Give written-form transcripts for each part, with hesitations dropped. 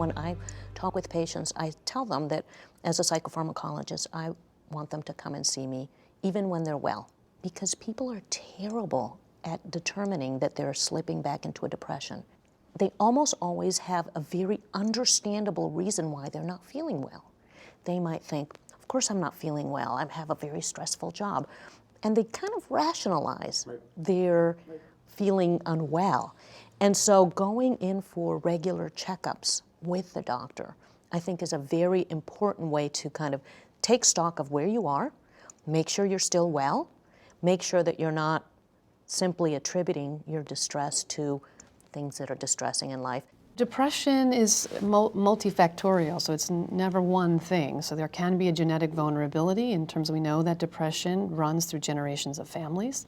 When I talk with patients, I tell them that as a psychopharmacologist, I want them to come and see me even when they're well, because people are terrible at determining that they're slipping back into a depression. They almost always have a very understandable reason why they're not feeling well. They might think, of course I'm not feeling well, I have a very stressful job. And they kind of rationalize their feeling unwell. And so going in for regular checkups with the doctor, I think is a very important way to kind of take stock of where you are, make sure you're still well, make sure that you're not simply attributing your distress to things that are distressing in life. Depression is multifactorial, so it's never one thing. So there can be a genetic vulnerability in terms of we know that depression runs through generations of families.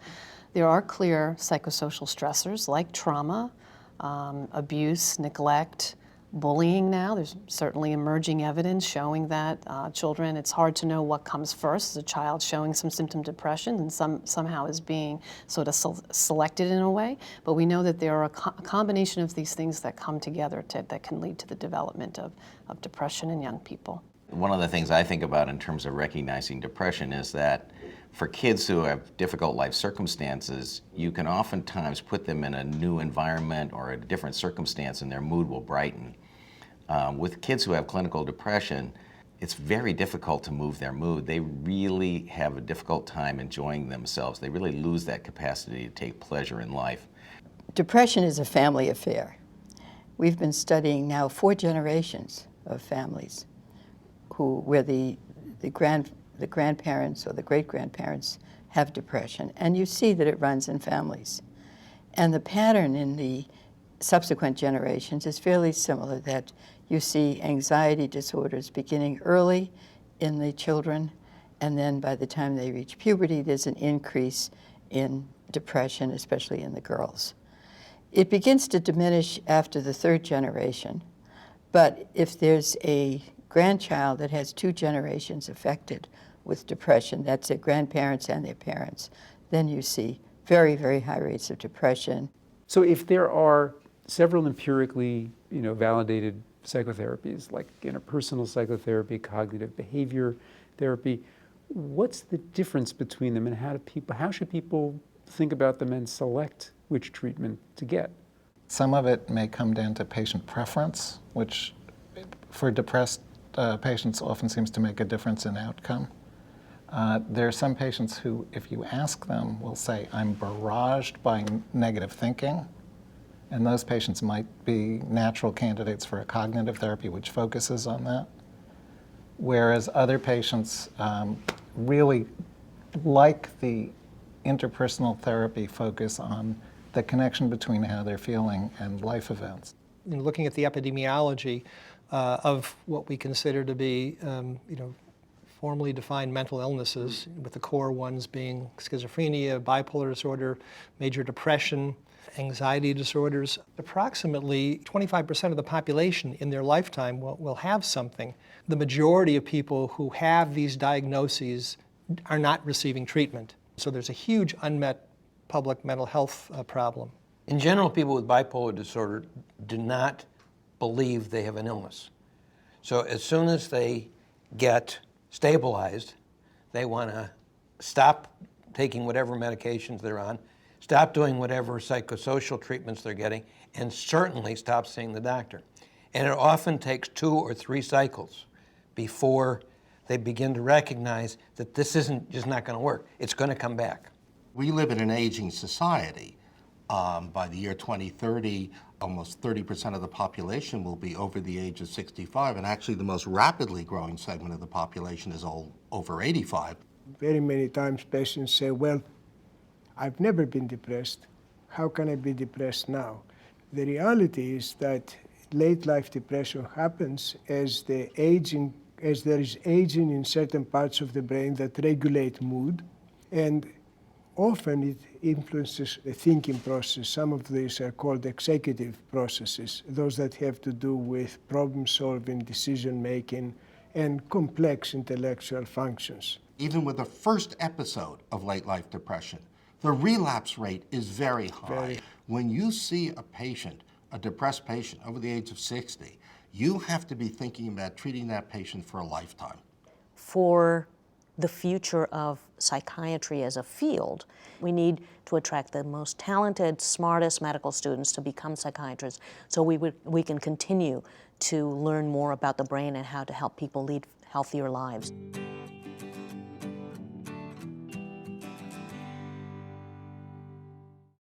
There are clear psychosocial stressors like trauma, abuse, neglect, bullying now. There's certainly emerging evidence showing that children, it's hard to know what comes first. Is a child showing some symptom depression and somehow is being sort of selected in a way. But we know that there are a combination of these things that come together that can lead to the development of depression in young people. One of the things I think about in terms of recognizing depression is that for kids who have difficult life circumstances, you can oftentimes put them in a new environment or a different circumstance and their mood will brighten. With kids who have clinical depression, it's very difficult to move their mood. They really have a difficult time enjoying themselves. They really lose that capacity to take pleasure in life. Depression is a family affair. We've been studying now 4 generations of families where the grandparents or the great-grandparents have depression, and you see that it runs in families. And the pattern in the subsequent generations is fairly similar, that you see anxiety disorders beginning early in the children, and then by the time they reach puberty, there's an increase in depression, especially in the girls. It begins to diminish after the 3rd generation, but if there's a grandchild that has 2 generations affected with depression, that's their grandparents and their parents, then you see very, very high rates of depression. So if there are several empirically, validated psychotherapies like interpersonal psychotherapy, cognitive behavior therapy, what's the difference between them, and how should people think about them and select which treatment to get? Some of it may come down to patient preference, which for depressed patients often seems to make a difference in outcome. There are some patients who, if you ask them, will say, I'm barraged by negative thinking. And those patients might be natural candidates for a cognitive therapy which focuses on that. Whereas other patients really like the interpersonal therapy focus on the connection between how they're feeling and life events. In looking at the epidemiology of what we consider to be formally defined mental illnesses, with the core ones being schizophrenia, bipolar disorder, major depression, anxiety disorders. Approximately 25% of the population in their lifetime will have something. The majority of people who have these diagnoses are not receiving treatment. So there's a huge unmet public mental health problem. In general, people with bipolar disorder do not believe they have an illness. So as soon as they get stabilized, they want to stop taking whatever medications they're on, stop doing whatever psychosocial treatments they're getting, and certainly stop seeing the doctor. And it often takes 2 or 3 cycles before they begin to recognize that this isn't just not going to work. It's going to come back. We live in an aging society. By the year 2030, almost 30% of the population will be over the age of 65, and actually the most rapidly growing segment of the population is over 85. Very many times patients say, well, I've never been depressed. How can I be depressed now? The reality is that late life depression happens as there is aging in certain parts of the brain that regulate mood, and often it influences the thinking process. Some of these are called executive processes, those that have to do with problem solving, decision making, and complex intellectual functions. Even with the first episode of late life depression, the relapse rate is very high. When you see a patient, a depressed patient over the age of 60, you have to be thinking about treating that patient for a lifetime. For the future of psychiatry as a field, we need to attract the most talented, smartest medical students to become psychiatrists so we can continue to learn more about the brain and how to help people lead healthier lives.